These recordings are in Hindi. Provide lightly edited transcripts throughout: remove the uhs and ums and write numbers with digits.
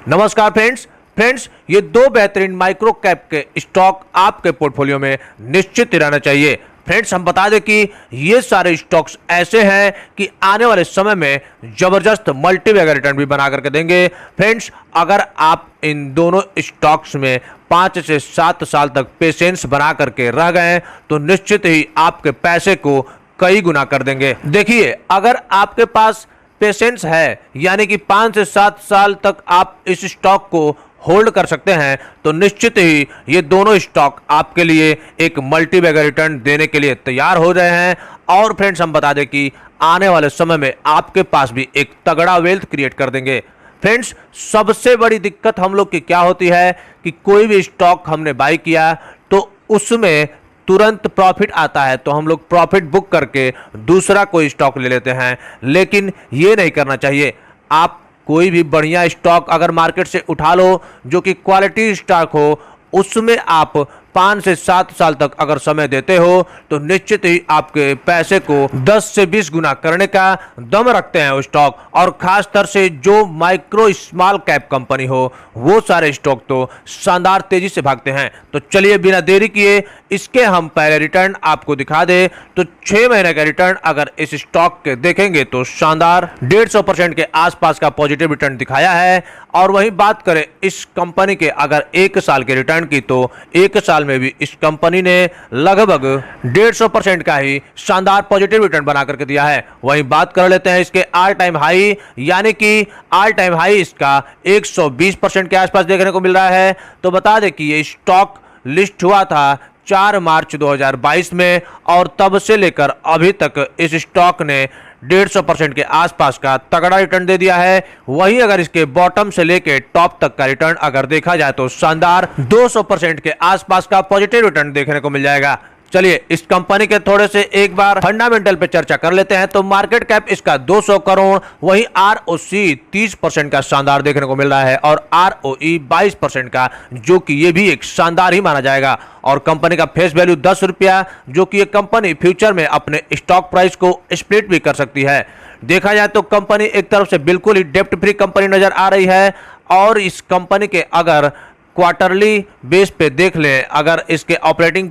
नमस्कार फ्रेंड्स, ये दो बेहतरीन माइक्रो कैप के स्टॉक आपके पोर्टफोलियो में निश्चित ही रहना चाहिए। फ्रेंड्स, हम बता दें कि ये सारे स्टॉक्स ऐसे हैं कि आने वाले समय में जबरदस्त मल्टी बैगर रिटर्न भी बना करके देंगे। फ्रेंड्स, अगर आप इन दोनों स्टॉक्स में 5 से 7 साल तक पेशेंस बना करके रह गए तो निश्चित ही आपके पैसे को कई गुना कर देंगे। देखिए, अगर आपके पास पेशेंस है यानी कि 5 से 7 साल तक आप इस स्टॉक को होल्ड कर सकते हैं तो निश्चित ही ये दोनों स्टॉक आपके लिए एक मल्टी बैगर रिटर्न देने के लिए तैयार हो रहे हैं। और फ्रेंड्स, हम बता दें कि आने वाले समय में आपके पास भी एक तगड़ा वेल्थ क्रिएट कर देंगे। फ्रेंड्स, सबसे बड़ी दिक्कत हम लोग की क्या होती है कि कोई भी स्टॉक हमने बाई किया तो उसमें तुरंत प्रॉफिट आता है तो हम लोग प्रॉफिट बुक करके दूसरा कोई स्टॉक ले लेते हैं, लेकिन ये नहीं करना चाहिए। आप कोई भी बढ़िया स्टॉक अगर मार्केट से उठा लो जो कि क्वालिटी स्टॉक हो, उसमें आप 5 से 7 साल तक अगर समय देते हो तो निश्चित ही आपके पैसे को 10 से 20 गुना करने का दम रखते हैं वो स्टॉक। और खासतर से जो माइक्रो स्मॉल कैप कंपनी हो वो सारे स्टॉक तो शानदार तेजी से भागते हैं। तो चलिए बिना देरी किए इसके हम पहले रिटर्न आपको दिखा दे। तो 6 महीने का रिटर्न अगर इस स्टॉक के देखेंगे तो शानदार 150% के आसपास का पॉजिटिव रिटर्न दिखाया है। और वहीं बात करें इस कंपनी के अगर 1 साल के रिटर्न की तो 1 साल में भी इस कंपनी ने लगभग 150% का ही शानदार पॉजिटिव रिटर्न बना करके दिया है। वहीं बात कर लेते हैं इसके ऑल टाइम हाई, यानी कि ऑल टाइम हाई इसका 120% के आसपास देखने को मिल रहा है। तो बता दें कि ये स्टॉक लिस्ट हुआ था 4 मार्च 2022 में और तब से लेकर अभी तक इस स्टॉक ने 150% के आसपास का तगड़ा रिटर्न दे दिया है। वहीं अगर इसके बॉटम से लेके टॉप तक का रिटर्न अगर देखा जाए तो शानदार 200% के आसपास का पॉजिटिव रिटर्न देखने को मिल जाएगा। चलिए इस कंपनी के थोड़े से एक बार फंडामेंटल पे चर्चा कर लेते हैं। तो मार्केट कैप इसका 200 करोड़, वहीं ROC 30% का शानदार देखने को मिल रहा है और ROE 22% का, जो कि ये भी एक शानदार ही माना जाएगा। और कंपनी का फेस वैल्यू 10 रुपया, जो कि ये कंपनी फ्यूचर में अपने स्टॉक प्राइस को स्प्लिट भी कर सकती है। देखा जाए तो कंपनी एक तरफ से बिल्कुल ही डेप्ट फ्री कंपनी नजर आ रही है। और इस कंपनी के अगर क्वार्टरली बेस पे देख लें, अगर इसके ऑपरेटिंग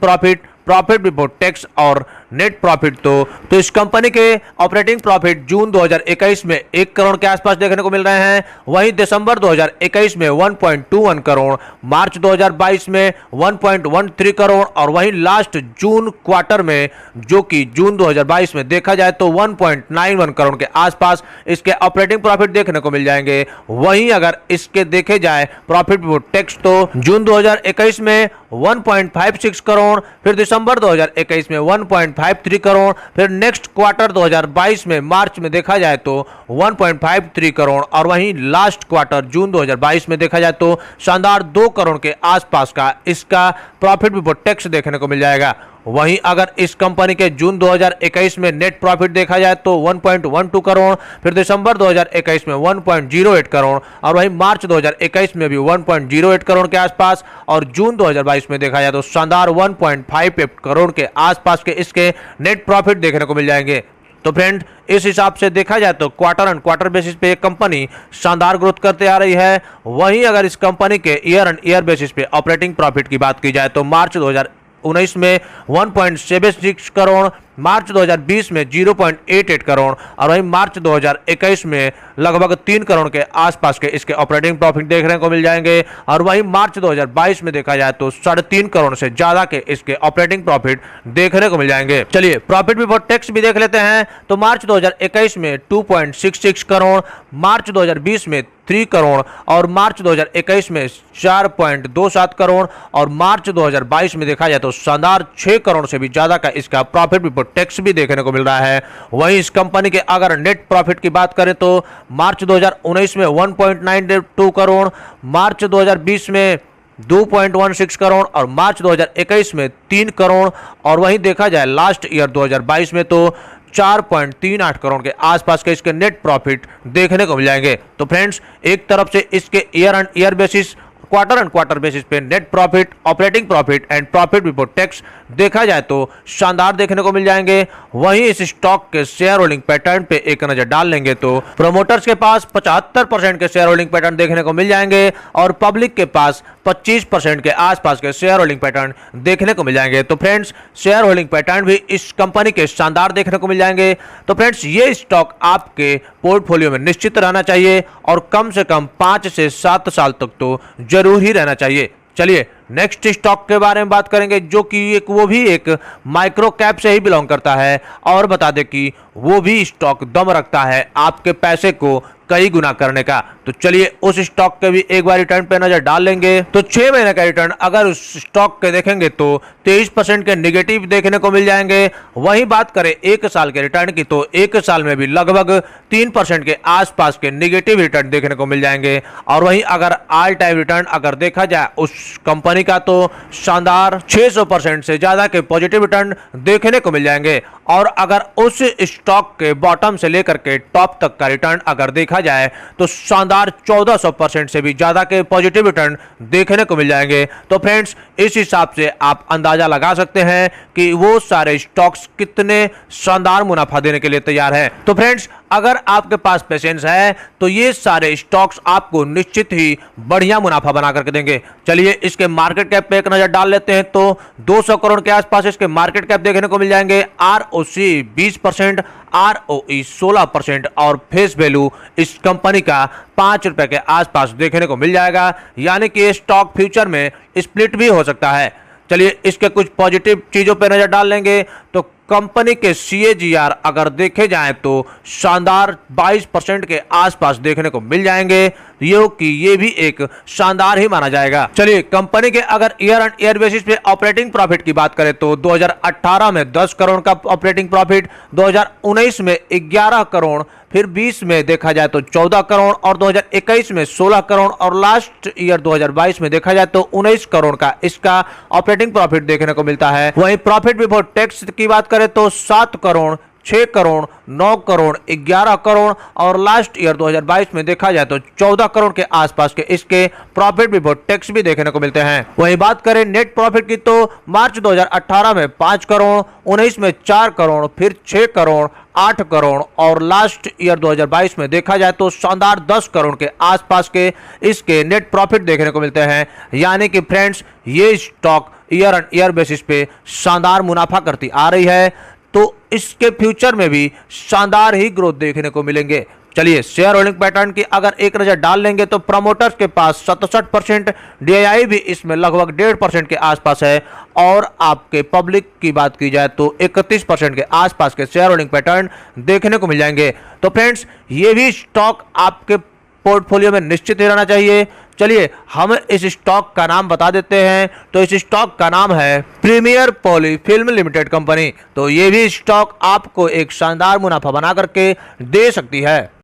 प्रॉफिट बिफोर टैक्स और नेट प्रॉफिट तो इस कंपनी के ऑपरेटिंग प्रॉफिट जून 2021 में 1 करोड़ के आसपास देखने को मिल रहे हैं। वहीं दिसंबर 2021 में 1.21 करोड़, मार्च 2022 में 1.13 करोड़ और वहीं लास्ट जून क्वार्टर में, जो कि जून 2022 में देखा जाए तो 1.91 करोड़ के आसपास इसके ऑपरेटिंग प्रॉफिट देखने को मिल जाएंगे। वहीं अगर इसके देखे जाए प्रॉफिट बिफोर टैक्स तो जून 2021 में 1.56 करोड़, फिर दिसंबर 2021 में 1.53 करोड़, फिर नेक्स्ट क्वार्टर 2022 में मार्च में देखा जाए तो 1.53 करोड़ और वहीं लास्ट क्वार्टर जून 2022 में देखा जाए तो शानदार 2 करोड़ के आसपास का इसका प्रॉफिट बिफोर टैक्स देखने को मिल जाएगा। वहीं अगर इस कंपनी के जून 2021 में नेट प्रॉफिट देखा जाए तो 1.12 करोड़, फिर दिसंबर 2021 में 1.08 करोड़ और वहीं मार्च 2021 में भी 1.08 करोड़ के आसपास और जून 2022 में देखा जाए तो शानदार 1.58 करोड़ के आसपास के इसके नेट प्रॉफिट देखने को मिल जाएंगे। तो फ्रेंड, इस हिसाब से देखा जाए तो क्वार्टर एंड क्वार्टर बेसिस पे एक कंपनी शानदार ग्रोथ करते आ रही है। वहीं अगर इस कंपनी के ईयर एंड ईयर बेसिस पे ऑपरेटिंग प्रॉफिट की बात की जाए तो मार्च 2019 में 1.76 करोड़, मार्च 2020 में 0.88 करोड़ और वहीं मार्च 2021 में लगभग 3 करोड़ के आसपास के इसके ऑपरेटिंग प्रॉफिट देखने को मिल जाएंगे। और वहीं मार्च 2022 में देखा जाए तो 3.5 करोड़ से ज्यादा के इसके ऑपरेटिंग प्रॉफिट देखने को मिल जाएंगे। चलिए प्रॉफिट बिफोर टैक्स भी देख लेते हैं। तो मार्च 2021 में 2.66 करोड़, मार्च 2020 में 3 करोड़ और मार्च 2021 में 4.27 करोड़ और मार्च 2022 में देखा जाए तो शानदार 6 करोड़ से भी ज्यादा का इसका प्रॉफिट बिफोर टैक्स भी देखने को मिल रहा है। वहीं इस कंपनी के अगर नेट प्रॉफिट की बात करें तो मार्च 2019 में 1.92 करोड़, मार्च 2020 में 2.16 करोड़ और मार्च 2021 में 3 करोड़ और वहीं देखा जाए लास्ट ईयर 2022 में तो 4.38 करोड़ के आसपास के इसके नेट प्रॉफिट देखने को मिल जाएंगे। तो फ्रेंड्स, एक तरफ से इसके year and year basis quarter and quarter basis पे net profit, operating profit and profit before tax देखा जाए तो शानदार देखने को मिल जाएंगे। वहीं इस स्टॉक के शेयर होल्डिंग पैटर्न पे एक नजर डाल लेंगे तो प्रोमोटर्स के पास 75% के शेयर होल्डिंग पैटर्न देखने को मिल जाएंगे और पब्लिक के पास 25% के आसपास के शेयर होल्डिंग पैटर्न देखने को मिल जाएंगे। तो फ्रेंड्स शेयर होल्डिंग पैटर्न भी इस कंपनी के शानदार देखने को मिल जाएंगे। तो फ्रेंड्स ये स्टॉक आपके पोर्टफोलियो में निश्चित रहना चाहिए और कम से कम 5 से 7 साल तक तो जरूर ही रहना चाहिए। चलिए नेक्स्ट स्टॉक के बारे में बात करेंगे जो कि वो भी एक माइक्रो कैप से ही बिलोंग करता है और बता दें कि वो भी स्टॉक दम रखता है आपके पैसे को कई गुना करने का। तो चलिए उस स्टॉक के भी एक बार रिटर्न पे नजर डाल लेंगे। तो 6 महीने का रिटर्न अगर उस स्टॉक के देखेंगे तो 23% के निगेटिव देखने को मिल जाएंगे। वहीं बात करें 1 साल के रिटर्न की तो 1 साल में भी लगभग 3% के आसपास के निगेटिव रिटर्न देखने को मिल जाएंगे। और वहीं अगर ऑल टाइम रिटर्न अगर देखा जाए उस कंपनी का तो शानदार 600% से ज्यादा के पॉजिटिव रिटर्न देखने को मिल जाएंगे। और अगर उस स्टॉक के बॉटम से लेकर के टॉप तक का रिटर्न अगर देखा जाए तो शानदार 1400% से भी ज्यादा के पॉजिटिव रिटर्न देखने को मिल जाएंगे। तो फ्रेंड्स इस हिसाब से आप अंदाजा लगा सकते हैं कि वो सारे स्टॉक्स कितने शानदार मुनाफा देने के लिए तैयार हैं। तो फ्रेंड्स अगर आपके पास पेशेंस है तो ये सारे स्टॉक्स आपको निश्चित ही बढ़िया मुनाफा बना करके देंगे। चलिए इसके मार्केट कैप पे एक नजर डाल लेते हैं तो 200 करोड़ के आसपास इसके मार्केट कैप देखने को मिल जाएंगे। आरओसी 20%, आरओई 16% और फेस वैल्यू इस कंपनी का 5 रुपए के आसपास देखने को मिल जाएगा। यानी कि ये स्टॉक फ्यूचर में स्प्लिट भी हो सकता है। चलिए इसके कुछ पॉजिटिव चीजों पर नजर डाल लेंगे तो कंपनी के CAGR अगर देखे जाएं तो शानदार 22% के आसपास देखने को मिल जाएंगे। ये भी एक शानदार ही माना जाएगा। चलिए कंपनी के अगर ईयर एंड ईयर बेसिस पे ऑपरेटिंग प्रॉफिट की बात करें तो 2018 में 10 करोड़ का ऑपरेटिंग प्रॉफिट, 2019 में 11 करोड़, फिर 20 में देखा जाए तो 14 करोड़ और 2021 में 16 करोड़ और लास्ट ईयर 2022 में देखा जाए तो 19 करोड़ का इसका ऑपरेटिंग प्रॉफिट देखने को मिलता है। वहीं प्रॉफिट बिफोर टैक्स की बात करें तो 7 करोड़, 6 करोड़, 9 करोड़, 11 करोड़ और लास्ट ईयर 2022 में देखा जाए तो 14 करोड़ के आसपास के इसके प्रॉफिट बिफोर टैक्स भी देखने को मिलते हैं। वहीं बात करें नेट प्रॉफिट की तो मार्च 2018 में 5 करोड़, 19 में 4 करोड़, फिर 6 करोड़, 8 करोड़ और लास्ट ईयर 2022 में देखा जाए तो शानदार 10 करोड़ के आसपास के इसके नेट प्रॉफिट देखने को मिलते हैं। यानी कि फ्रेंड्स ये stock year and year basis पे शानदार मुनाफा करती आ रही है तो इसके फ्यूचर में भी शानदार ही ग्रोथ देखने को मिलेंगे। चलिए शेयर होल्डिंग पैटर्न की अगर एक नजर डाल लेंगे तो प्रमोटर्स के पास 67%, DII भी इसमें लगभग 1.5% के आसपास है और आपके पब्लिक की बात की जाए तो 31% के आसपास के शेयर होल्डिंग पैटर्न देखने को मिल जाएंगे। तो फ्रेंड्स ये भी स्टॉक आपके पोर्टफोलियो में निश्चित ही रहना चाहिए। चलिए हम इस स्टॉक का नाम बता देते हैं तो इस स्टॉक का नाम है Premier Polyfilm Limited company. तो ये भी स्टॉक आपको एक शानदार मुनाफा बना करके दे सकती है।